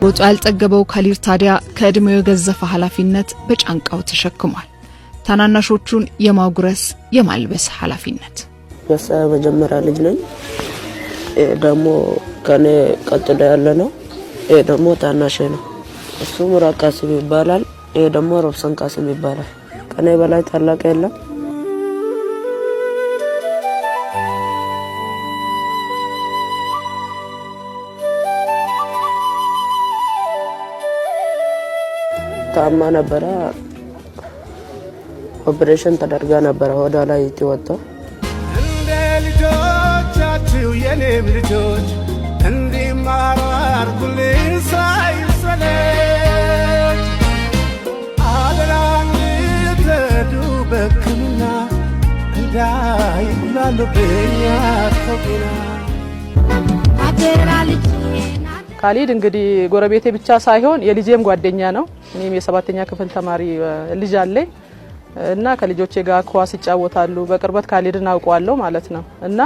ሮጦ ያልጠገበው ካሊድ ታዲያ ከእድሜው የገዘፈ ኃላፊነት በጫንቃው ተሸክሟል። ታናናሾቹን የማጉረስ የማልበስ ኃላፊነት። መጀመሪያ ልጅ ነኝ። ደግሞ ከኔ ቀጥሎ ያለ ነው። ደግሞ ታናሽ ነው። እሱ ሙራድ ቃሲም ይባላል። ደግሞ ሮብሰን ቃሲም ይባላል። ከኔ በላይ ታላቅ የለም። ታማ ነበረ። ኦፕሬሽን ተደርጋ ነበረ። ወደ ላይ ትወጣው እንደ ልጆቻችሁ የኔም ልጆች እንዲማሩ አርጉልኝ ሳይሰለች አደራ እንድትረዱ በሕክምና እንዳይጉላሉብኝ አትተውና አደራ ልጅ ካሊድ እንግዲህ ጎረቤቴ ብቻ ሳይሆን የልጄም ጓደኛ ነው። እኔም የ7ኛ ክፍል ተማሪ ልጅ አለኝ እና ከልጆቼ ጋር ኳስ ይጫወታሉ። በቅርበት ካሊድን አውቀዋለሁ ማለት ነው እና